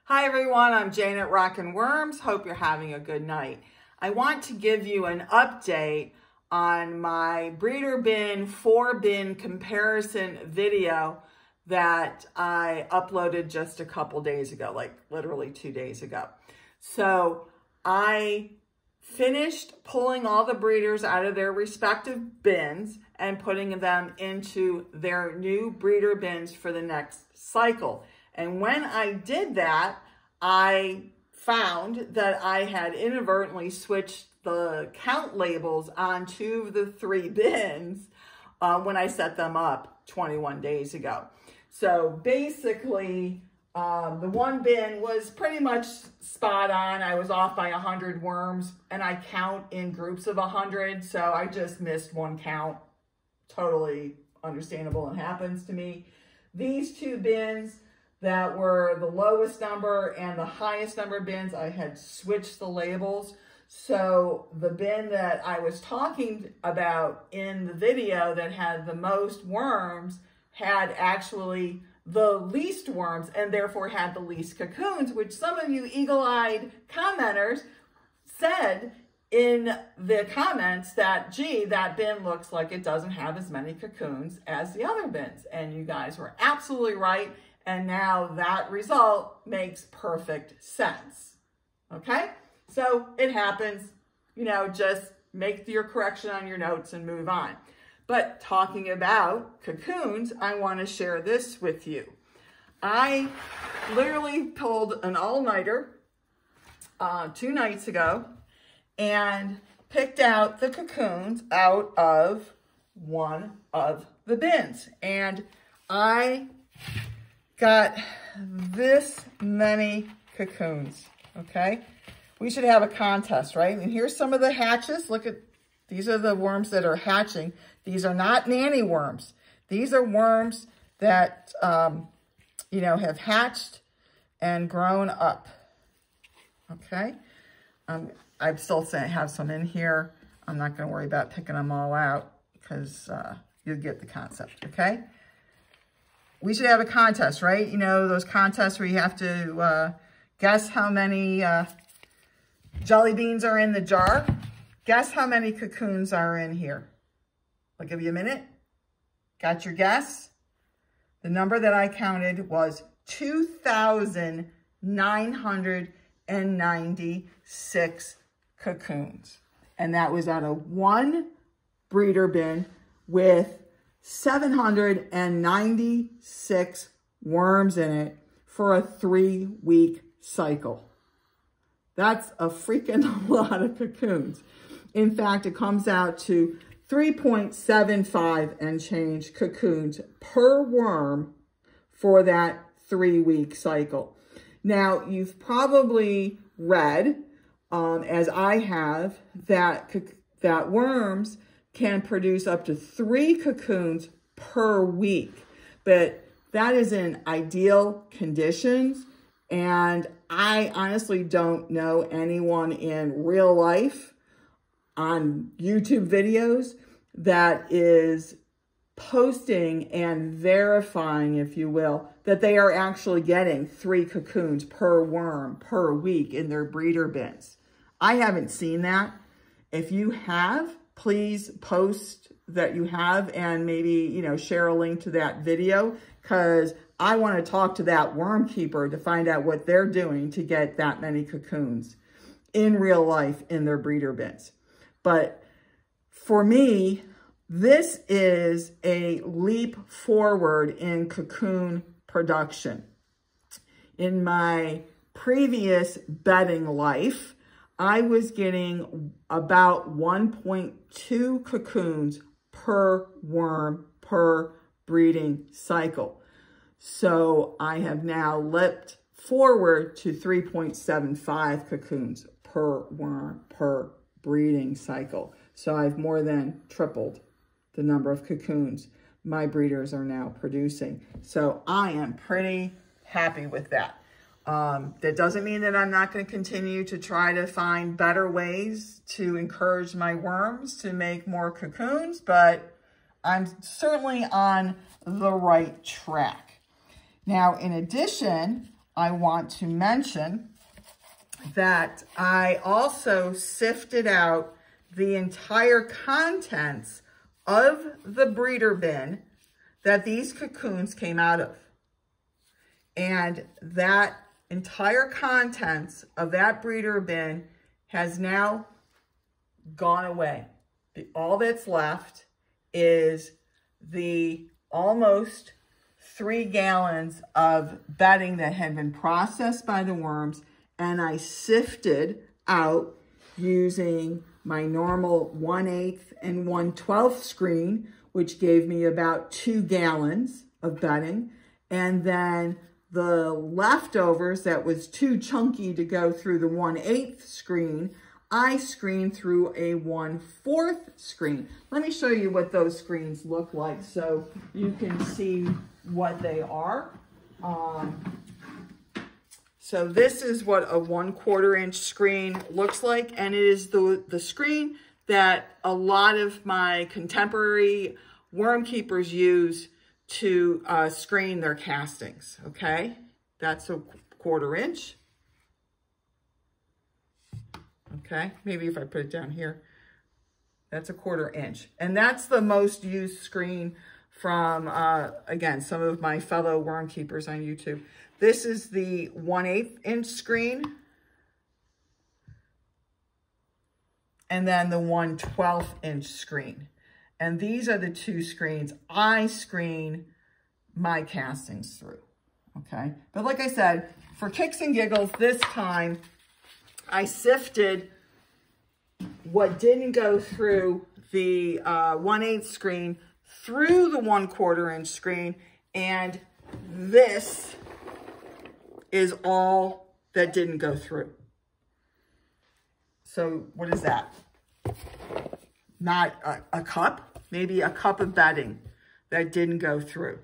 Hi everyone, I'm Jane at Rockin' Worms. Hope you're having a good night. I want to give you an update on my breeder bin 4-bin comparison video that I uploaded just a couple days ago, like literally 2 days ago. So I finished pulling all the breeders out of their respective bins and putting them into their new breeder bins for the next cycle. And when I did that, I found that I had inadvertently switched the count labels on 2 of the 3 bins when I set them up 21 days ago. So basically, the 1 bin was pretty much spot on. I was off by 100 worms, and I count in groups of 100, so I just missed 1 count. Totally understandable and happens to me. These 2 bins that were the lowest number and the highest number bins, I had switched the labels. So the bin that I was talking about in the video that had the most worms had actually the least worms and therefore had the least cocoons, which some of you eagle-eyed commenters said in the comments that, gee, that bin looks like it doesn't have as many cocoons as the other bins. And you guys were absolutely right. And now that result makes perfect sense. Okay? So it happens, you know, just make your correction on your notes and move on. But talking about cocoons, I want to share this with you. I literally pulled an all-nighter 2 nights ago and picked out the cocoons out of one of the bins. And I got this many cocoons, okay? We should have a contest, right? And here's some of the hatches. Look at, these are the worms that are hatching. These are not nanny worms. These are worms that, you know, have hatched and grown up, okay? I still have some in here. I'm not gonna worry about picking them all out because you'll get the concept, okay? We should have a contest, right? You know, those contests where you have to guess how many jelly beans are in the jar. Guess how many cocoons are in here. I'll give you a minute. Got your guess? The number that I counted was 2,996 cocoons. And that was out of 1 breeder bin with 796 worms in it for a 3-week cycle. That's a freaking lot of cocoons. In fact, it comes out to 3.75 and change cocoons per worm for that 3-week cycle. Now, you've probably read, as I have, that worms can produce up to 3 cocoons per week, but that is in ideal conditions. And I honestly don't know anyone in real life on YouTube videos that is posting and verifying, if you will, that they are actually getting 3 cocoons per worm per week in their breeder bins. I haven't seen that. If you have, please post that you have and maybe, you know, share a link to that video, because I want to talk to that worm keeper to find out what they're doing to get that many cocoons in real life in their breeder bins. But for me, this is a leap forward in cocoon production. In my previous bedding life, I was getting about 1.2 cocoons per worm per breeding cycle. So I have now leapt forward to 3.75 cocoons per worm per breeding cycle. So I've more than tripled the number of cocoons my breeders are now producing. So I am pretty happy with that. That doesn't mean that I'm not going to continue to try to find better ways to encourage my worms to make more cocoons, but I'm certainly on the right track. Now, in addition, I want to mention that I also sifted out the entire contents of the breeder bin that these cocoons came out of. And that entire contents of that breeder bin has now gone away. All that's left is the almost 3 gallons of bedding that had been processed by the worms, and I sifted out using my normal 1/8 and 1/12 screen, which gave me about 2 gallons of bedding. And then the leftovers that was too chunky to go through the 1/8 screen, I screened through a 1/4 screen. Let me show you what those screens look like so you can see what they are. So this is what a 1/4 inch screen looks like, and it is the screen that a lot of my contemporary worm keepers use to screen their castings, okay? That's a 1/4 inch. Okay, maybe if I put it down here, that's a 1/4 inch. And that's the most used screen from, again, some of my fellow worm keepers on YouTube. This is the 1/8 inch screen. And then the 1/12 inch screen. And these are the 2 screens I screen my castings through, okay? But like I said, for kicks and giggles, this time I sifted what didn't go through the 1/8 screen through the 1/4 inch screen, and this is all that didn't go through. So what is that? Not a cup, maybe a cup of bedding that didn't go through.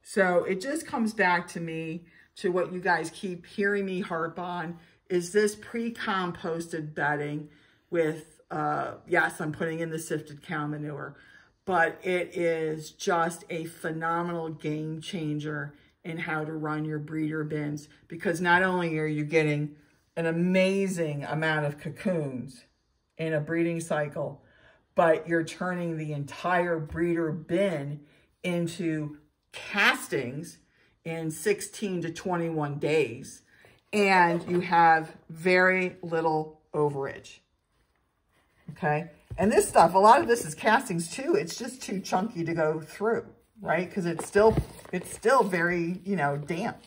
So it just comes back to me, to what you guys keep hearing me harp on, is this pre-composted bedding with, yes, I'm putting in the sifted cow manure, but it is just a phenomenal game changer in how to run your breeder bins, because not only are you getting an amazing amount of cocoons in a breeding cycle, but you're turning the entire breeder bin into castings in 16 to 21 days, and you have very little overage, okay? And this stuff, a lot of this is castings too. It's just too chunky to go through, right? Because it's still very, you know, damp,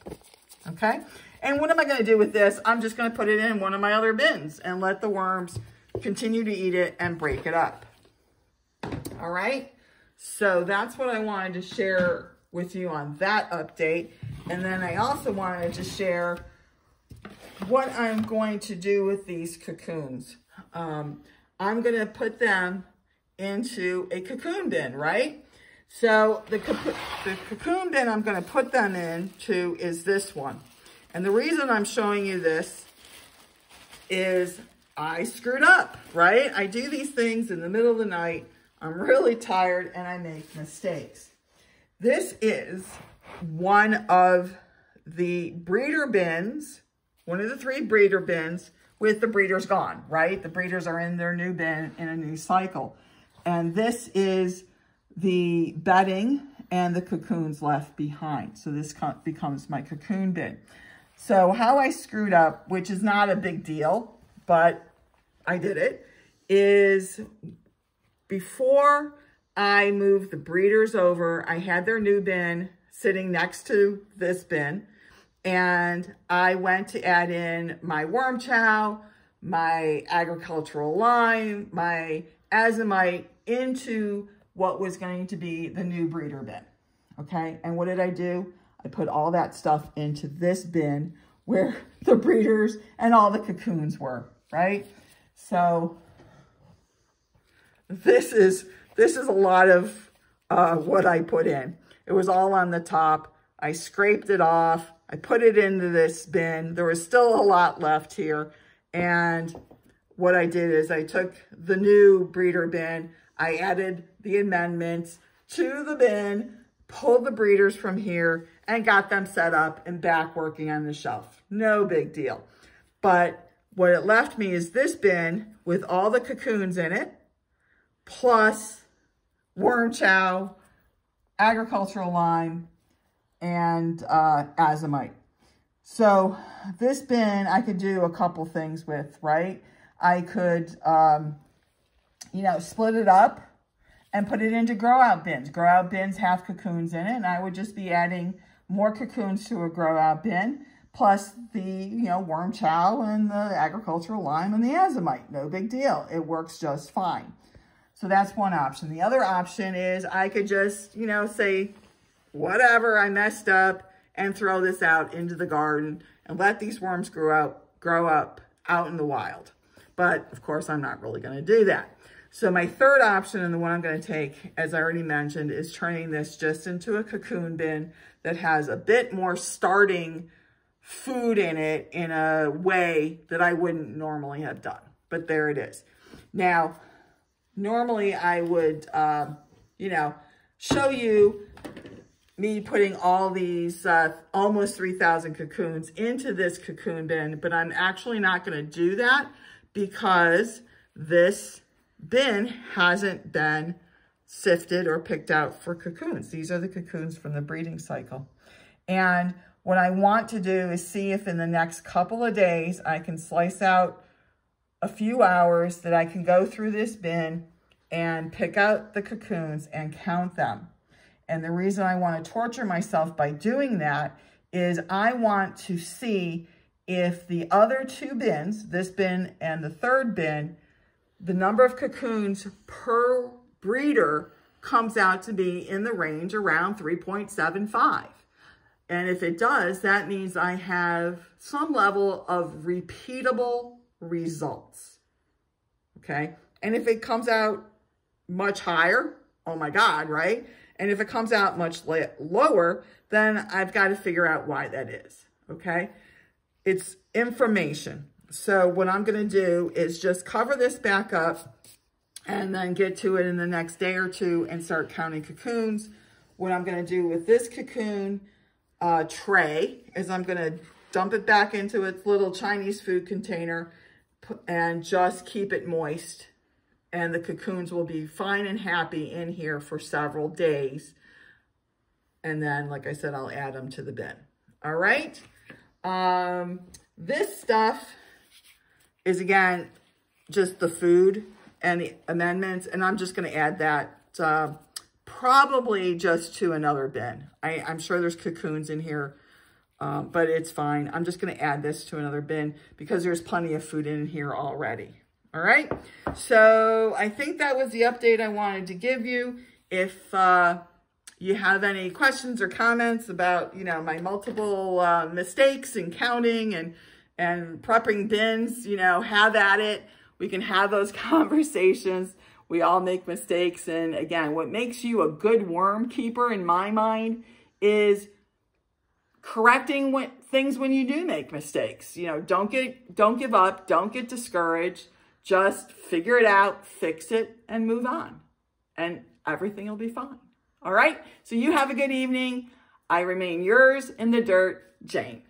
okay? And what am I going to do with this? I'm just going to put it in one of my other bins and let the worms continue to eat it and break it up. All right? So that's what I wanted to share with you on that update. And then I also wanted to share what I'm going to do with these cocoons. I'm going to put them into a cocoon bin, right? So the cocoon bin I'm going to put them into is this one. And the reason I'm showing you this is I screwed up, right? I do these things in the middle of the night. I'm really tired and I make mistakes. This is one of the breeder bins, one of the 3 breeder bins with the breeders gone, right? The breeders are in their new bin in a new cycle. And this is the bedding and the cocoons left behind. So this becomes my cocoon bin. So how I screwed up, which is not a big deal, but I did it, is before I moved the breeders over, I had their new bin sitting next to this bin, and I went to add in my worm chow, my agricultural lime, my azomite into what was going to be the new breeder bin, okay? And what did I do? I put all that stuff into this bin where the breeders and all the cocoons were, right? So this is a lot of what I put in. It was all on the top. I scraped it off. I put it into this bin. There was still a lot left here. And what I did is I took the new breeder bin. I added the amendments to the bin, pulled the breeders from here and got them set up and back working on the shelf. No big deal. But what it left me is this bin with all the cocoons in it, plus worm chow, agricultural lime, and azomite. So this bin I could do a couple things with, right? I could, you know, split it up and put it into grow out bins. Grow out bins have cocoons in it, and I would just be adding more cocoons to a grow out bin, plus the, you know, worm chow and the agricultural lime and the azomite. No big deal. It works just fine. So that's one option. The other option is I could just, you know, say, whatever, I messed up, and throw this out into the garden and let these worms grow up out in the wild. But of course, I'm not really going to do that. So my third option, and the one I'm going to take, as I already mentioned, is turning this just into a cocoon bin that has a bit more starting food in it in a way that I wouldn't normally have done. But there it is. Now, normally I would, you know, show you me putting all these almost 3,000 cocoons into this cocoon bin, but I'm actually not going to do that because this bin hasn't been sifted or picked out for cocoons. These are the cocoons from the breeding cycle. And what I want to do is see if in the next couple of days I can slice out a few hours that I can go through this bin and pick out the cocoons and count them. And the reason I want to torture myself by doing that is I want to see if the other two bins, this bin and the third bin, the number of cocoons per breeder comes out to be in the range around 3.75. And if it does, that means I have some level of repeatable results, okay? And if it comes out much higher, oh my God, right? And if it comes out much lower, then I've got to figure out why that is, okay? It's information. So what I'm going to do is just cover this back up and then get to it in the next day or two and start counting cocoons. What I'm going to do with this cocoon tray is I'm going to dump it back into its little Chinese food container and just keep it moist. And the cocoons will be fine and happy in here for several days. And then, like I said, I'll add them to the bin. All right. This stuff is, again, just the food and the amendments. And I'm just going to add that probably just to another bin. I'm sure there's cocoons in here, but it's fine. I'm just going to add this to another bin because there's plenty of food in here already. All right, so I think that was the update I wanted to give you. If you have any questions or comments about, you know, my multiple mistakes in counting and prepping bins, you know, have at it. We can have those conversations. We all make mistakes. And again, what makes you a good worm keeper in my mind is correcting things when you do make mistakes. You know, don't give up, don't get discouraged. Just figure it out, fix it, and move on. And everything will be fine. All right? So you have a good evening. I remain yours in the dirt, Jane.